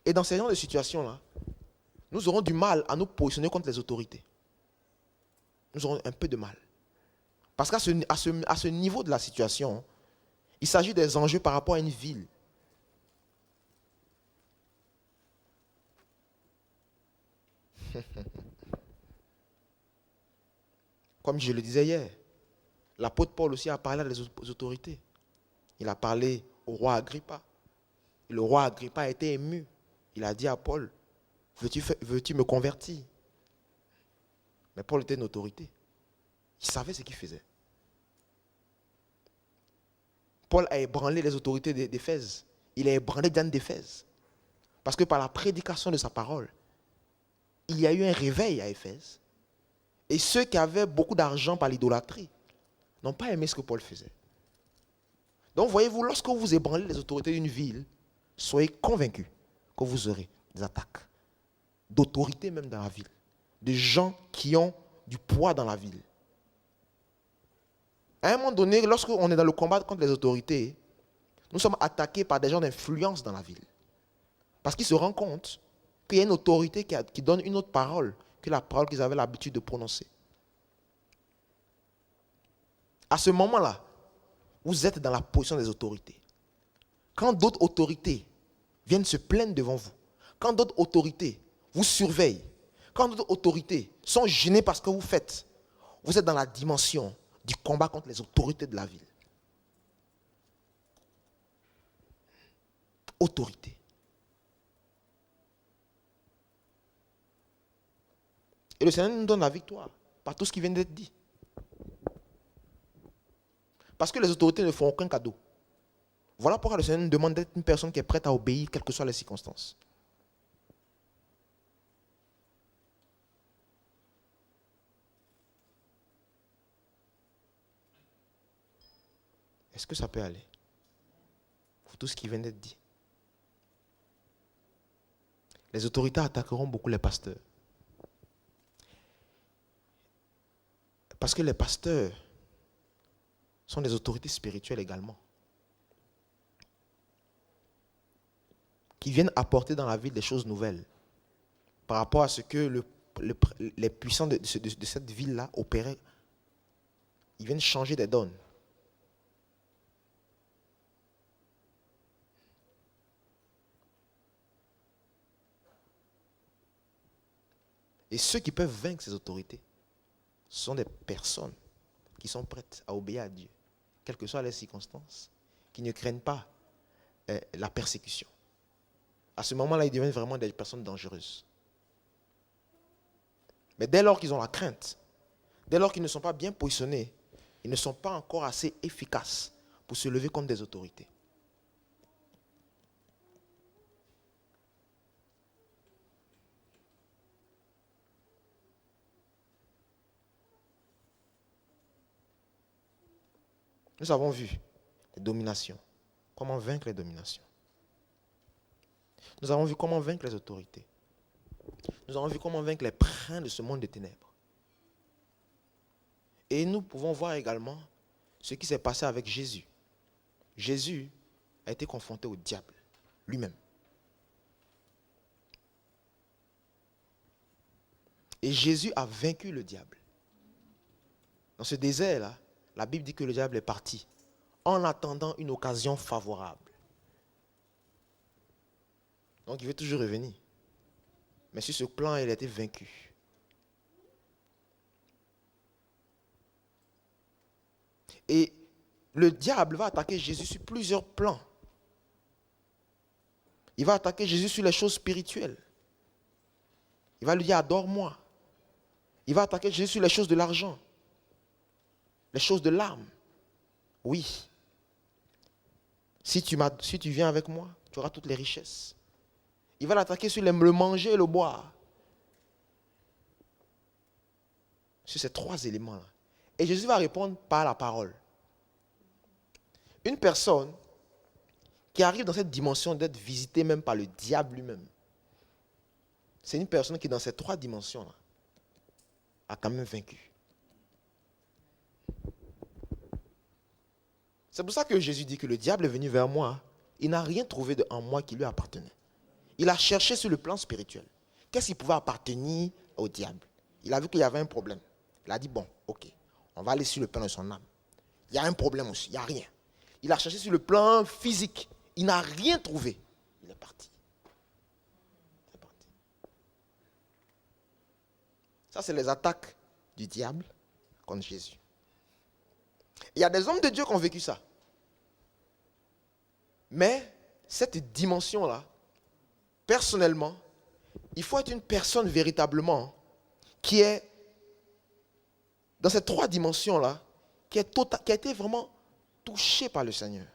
Et dans ces genres de situations-là, nous aurons du mal à nous positionner contre les autorités. Nous aurons un peu de mal. Parce qu'à ce niveau de la situation, il s'agit des enjeux par rapport à une ville. Comme je le disais hier, l'apôtre Paul aussi a parlé aux autorités. Il a parlé au roi Agrippa. Et le roi Agrippa a été ému. Il a dit à Paul, veux-tu me convertir? Mais Paul était une autorité. Il savait ce qu'il faisait. Paul a ébranlé les autorités d'Éphèse. Il a ébranlé Diane d'Éphèse. Parce que par la prédication de sa parole, il y a eu un réveil à Éphèse. Et ceux qui avaient beaucoup d'argent par l'idolâtrie n'ont pas aimé ce que Paul faisait. Donc voyez-vous, lorsque vous ébranlez les autorités d'une ville, soyez convaincus que vous aurez des attaques d'autorités même dans la ville. De gens qui ont du poids dans la ville. À un moment donné, lorsqu'on est dans le combat contre les autorités, nous sommes attaqués par des gens d'influence dans la ville. Parce qu'ils se rendent compte qu'il y a une autorité qui donne une autre parole que la parole qu'ils avaient l'habitude de prononcer. À ce moment-là, vous êtes dans la position des autorités. Quand d'autres autorités viennent se plaindre devant vous, quand d'autres autorités vous surveillent, quand d'autres autorités sont gênées par ce que vous faites, vous êtes dans la dimension du combat contre les autorités de la ville. Autorité. Et le Seigneur nous donne la victoire par tout ce qui vient d'être dit. Parce que les autorités ne font aucun cadeau. Voilà pourquoi le Seigneur nous demande d'être une personne qui est prête à obéir, quelles que soient les circonstances. Est-ce que ça peut aller? Pour tout ce qui vient d'être dit. Les autorités attaqueront beaucoup les pasteurs. Parce que les pasteurs sont des autorités spirituelles également. Qui viennent apporter dans la ville des choses nouvelles. Par rapport à ce que les puissants de cette ville-là opéraient. Ils viennent changer des donnes. Et ceux qui peuvent vaincre ces autorités sont des personnes qui sont prêtes à obéir à Dieu, quelles que soient les circonstances, qui ne craignent pas la persécution. À ce moment-là, ils deviennent vraiment des personnes dangereuses. Mais dès lors qu'ils ont la crainte, dès lors qu'ils ne sont pas bien positionnés, ils ne sont pas encore assez efficaces pour se lever contre des autorités. Nous avons vu les dominations, comment vaincre les dominations. Nous avons vu comment vaincre les autorités. Nous avons vu comment vaincre les princes de ce monde de ténèbres. Et nous pouvons voir également ce qui s'est passé avec Jésus. Jésus a été confronté au diable lui-même. Et Jésus a vaincu le diable. Dans ce désert-là, la Bible dit que le diable est parti en attendant une occasion favorable. Donc il veut toujours revenir. Mais sur ce plan, il a été vaincu. Et le diable va attaquer Jésus sur plusieurs plans. Il va attaquer Jésus sur les choses spirituelles. Il va lui dire, adore-moi. Il va attaquer Jésus sur les choses de l'argent. Les choses de l'âme. Oui. Si tu viens avec moi, tu auras toutes les richesses. Il va l'attaquer sur le manger et le boire. Sur ces trois éléments-là. Et Jésus va répondre par la parole. Une personne qui arrive dans cette dimension d'être visitée même par le diable lui-même, c'est une personne qui dans ces trois dimensions-là a quand même vaincu. C'est pour ça que Jésus dit que le diable est venu vers moi. Il n'a rien trouvé en moi qui lui appartenait. Il a cherché sur le plan spirituel. Qu'est-ce qui pouvait appartenir au diable? Il a vu qu'il y avait un problème. Il a dit, bon, ok, on va aller sur le plan de son âme. Il y a un problème aussi, il n'y a rien. Il a cherché sur le plan physique. Il n'a rien trouvé. Il est parti. C'est parti. Ça, c'est les attaques du diable contre Jésus. Il y a des hommes de Dieu qui ont vécu ça. Mais cette dimension-là, personnellement, il faut être une personne véritablement qui est dans ces trois dimensions-là, qui a été vraiment touchée par le Seigneur.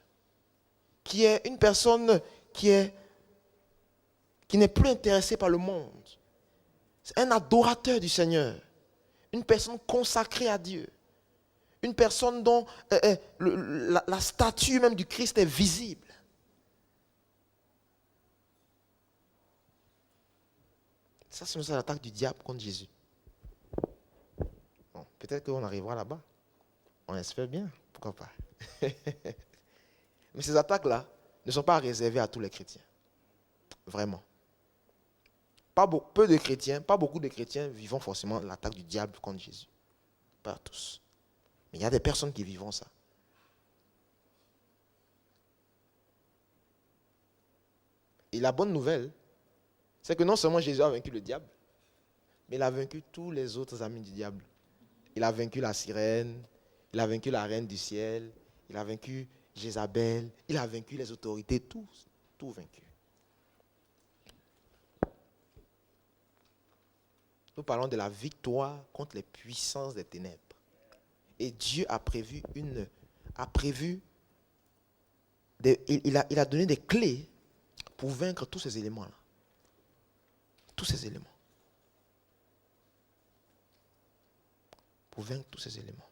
qui est une personne qui n'est plus intéressée par le monde. C'est un adorateur du Seigneur. Une personne consacrée à Dieu. Une personne dont la statue même du Christ est visible. Ça, c'est l'attaque du diable contre Jésus. Bon, peut-être qu'on arrivera là-bas. On espère bien, pourquoi pas. Mais ces attaques-là ne sont pas réservées à tous les chrétiens. Vraiment. Peu de chrétiens, pas beaucoup de chrétiens vivent forcément l'attaque du diable contre Jésus. Pas tous. Mais il y a des personnes qui vivent ça. Et la bonne nouvelle, c'est que non seulement Jésus a vaincu le diable, mais il a vaincu tous les autres amis du diable. Il a vaincu la sirène, il a vaincu la reine du ciel, il a vaincu Jézabel, il a vaincu les autorités, tout vaincu. Nous parlons de la victoire contre les puissances des ténèbres. Et Dieu a prévu il a donné des clés pour vaincre tous ces éléments-là. Tous ces éléments. Pour vaincre tous ces éléments.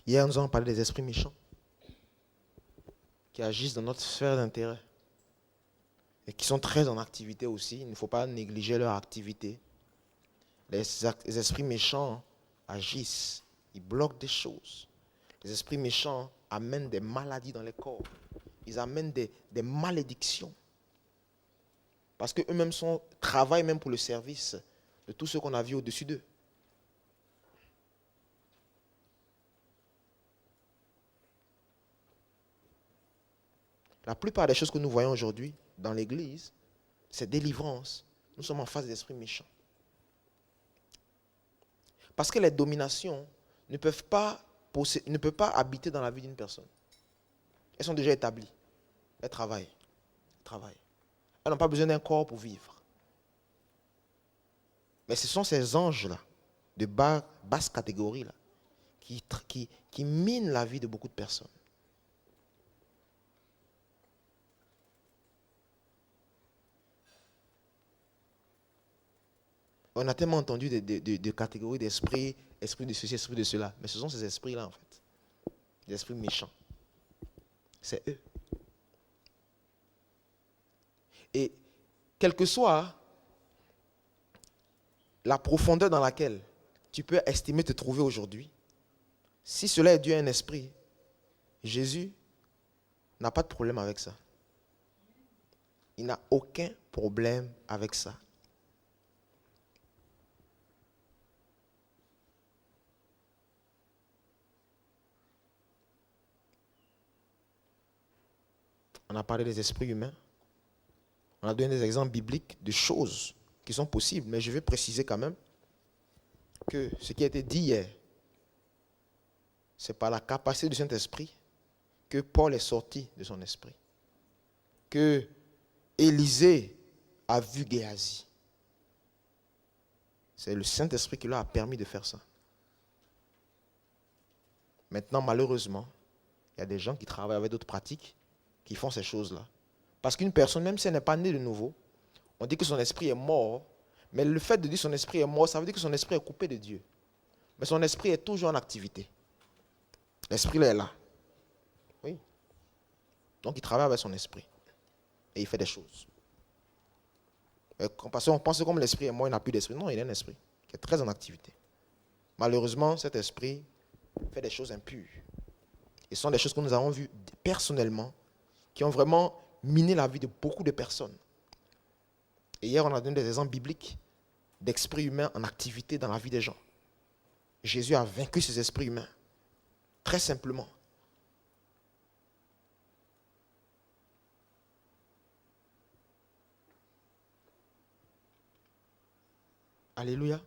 Hier, nous avons parlé des esprits méchants qui agissent dans notre sphère d'intérêt et qui sont très en activité aussi. Il ne faut pas négliger leur activité. Les esprits méchants agissent, ils bloquent des choses. Les esprits méchants amènent des maladies dans les corps. Ils amènent des malédictions. Parce qu'eux-mêmes travaillent même pour le service de tous ceux qu'on a vus au-dessus d'eux. La plupart des choses que nous voyons aujourd'hui dans l'Église, c'est délivrance. Nous sommes en face des esprits méchants. Parce que les dominations ne peuvent pas habiter dans la vie d'une personne. Elles sont déjà établies. Elles travaillent. Elles n'ont pas besoin d'un corps pour vivre. Mais ce sont ces anges-là, de basse catégorie, là, qui minent la vie de beaucoup de personnes. On a tellement entendu de catégories d'esprits, esprit de ceci, esprit de cela. Mais ce sont ces esprits-là, en fait. Les esprits méchants. C'est eux. Et quelle que soit la profondeur dans laquelle tu peux estimer te trouver aujourd'hui, si cela est dû à un esprit, Jésus n'a pas de problème avec ça. Il n'a aucun problème avec ça. On a parlé des esprits humains. On a donné des exemples bibliques de choses qui sont possibles. Mais je vais préciser quand même que ce qui a été dit hier, c'est par la capacité du Saint-Esprit que Paul est sorti de son esprit. Que Élisée a vu Géasi. C'est le Saint-Esprit qui lui a permis de faire ça. Maintenant, malheureusement, il y a des gens qui travaillent avec d'autres pratiques qui font ces choses-là. Parce qu'une personne, même si elle n'est pas née de nouveau, on dit que son esprit est mort, mais le fait de dire que son esprit est mort, ça veut dire que son esprit est coupé de Dieu. Mais son esprit est toujours en activité. L'esprit là est là. Oui. Donc il travaille avec son esprit. Et il fait des choses. Parce qu'on pense que comme l'esprit est mort, il n'a plus d'esprit. Non, il a un esprit qui est très en activité. Malheureusement, cet esprit fait des choses impures. Et ce sont des choses que nous avons vues personnellement, qui ont vraiment miné la vie de beaucoup de personnes. Et hier, on a donné des exemples bibliques d'esprits humains en activité dans la vie des gens. Jésus a vaincu ces esprits humains, très simplement. Alléluia.